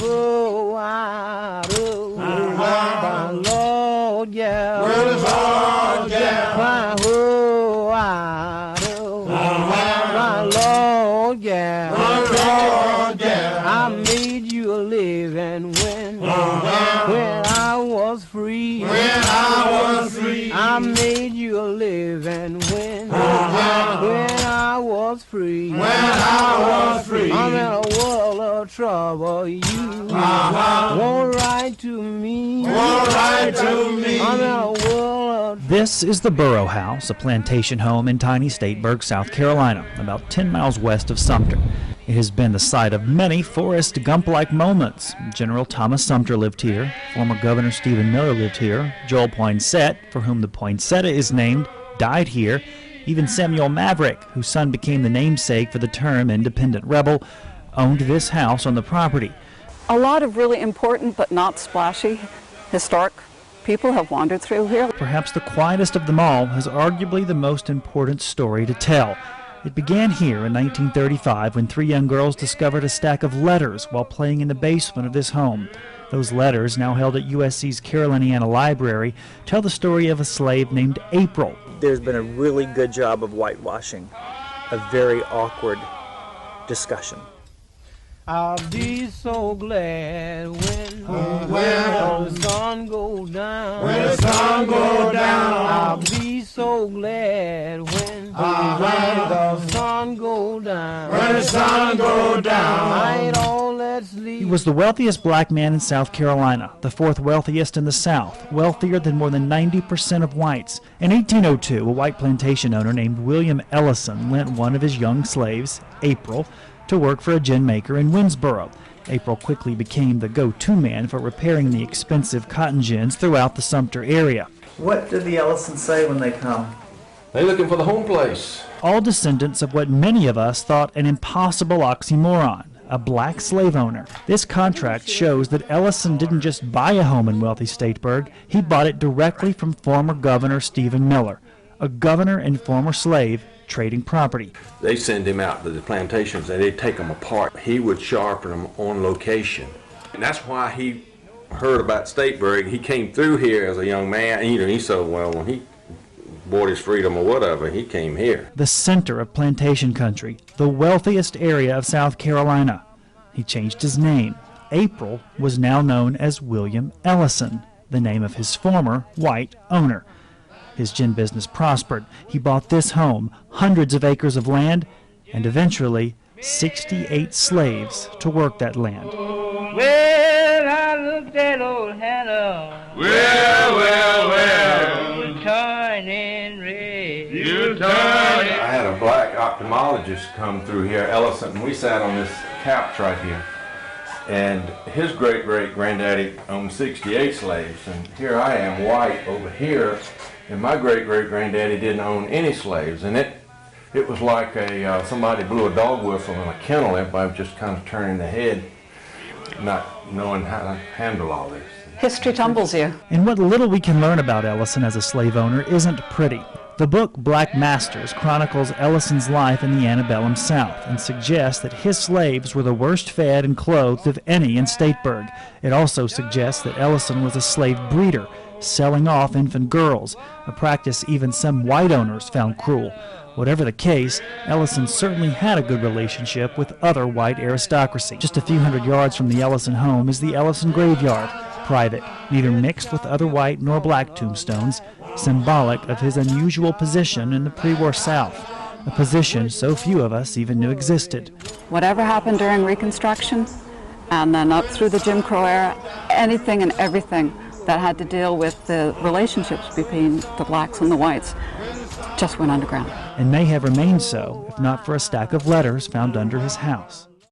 My Lord, yeah. Well, Lord, yeah. My Lord, yeah. Lord, yeah. I made you a living when I was free. When I was free. I made you a living when I was free. When I was free. I'm in a world of trouble. You won't write to me. Won't write to me. I'm in a world of This is the Burrow House, a plantation home in tiny Stateburg, South Carolina, about 10 miles west of Sumter. It has been the site of many Forrest Gump-like moments. General Thomas Sumter lived here. Former Governor Stephen Miller lived here. Joel Poinsett, for whom the poinsettia is named, died here. Even Samuel Maverick, whose son became the namesake for the term independent rebel, owned this house on the property. A lot of really important but not splashy historic people have wandered through here. Perhaps the quietest of them all has arguably the most important story to tell. It began here in 1935 when 3 young girls discovered a stack of letters while playing in the basement of this home. Those letters, now held at USC's Caroliniana Library, tell the story of a slave named April. There's been a really good job of whitewashing a very awkward discussion. I'll be so glad when the sun goes down. When the sun goes down. I'll be so glad when the sun goes down. When the sun goes down. Night all let's leave. He was the wealthiest black man in South Carolina, the 4th wealthiest in the South, wealthier than more than 90% of whites. In 1802, a white plantation owner named William Ellison lent one of his young slaves, April, to work for a gin maker in Winnsboro. April quickly became the go-to man for repairing the expensive cotton gins throughout the Sumter area. What did the Ellisons say when they come? They're looking for the home place. All descendants of what many of us thought an impossible oxymoron, a black slave owner. This contract shows that Ellison didn't just buy a home in wealthy Stateburg, he bought it directly from former Governor Stephen Miller, a governor and former slave trading property. They send him out to the plantations and they take them apart. He would sharpen them on location. And that's why he heard about Stateburg. He came through here as a young man. He said, well, when he bought his freedom or whatever, he came here. The center of plantation country, the wealthiest area of South Carolina. He changed his name. April was now known as William Ellison, the name of his former white owner. His gin business prospered. He bought this home, hundreds of acres of land, and eventually 68 slaves to work that land. Well, I looked at old Hannah. Well. Turning red. You turn. I had a black ophthalmologist come through here, Ellison, and we sat on this couch right here. And his great-great-granddaddy owned 68 slaves, and here I am, white, over here, and my great-great-granddaddy didn't own any slaves. And it was like somebody blew a dog whistle in a kennel. Everybody was just kind of turning their head, not knowing how to handle all this. History tumbles you. And what little we can learn about Ellison as a slave owner isn't pretty. The book Black Masters chronicles Ellison's life in the antebellum South and suggests that his slaves were the worst fed and clothed of any in Stateburg. It also suggests that Ellison was a slave breeder, selling off infant girls, a practice even some white owners found cruel. Whatever the case, Ellison certainly had a good relationship with other white aristocracy. Just a few hundred yards from the Ellison home is the Ellison graveyard, private, neither mixed with other white nor black tombstones, symbolic of his unusual position in the pre-war South, a position so few of us even knew existed. Whatever happened during Reconstruction and then up through the Jim Crow era, anything and everything that had to deal with the relationships between the blacks and the whites just went underground. And may have remained so, if not for a stack of letters found under his house.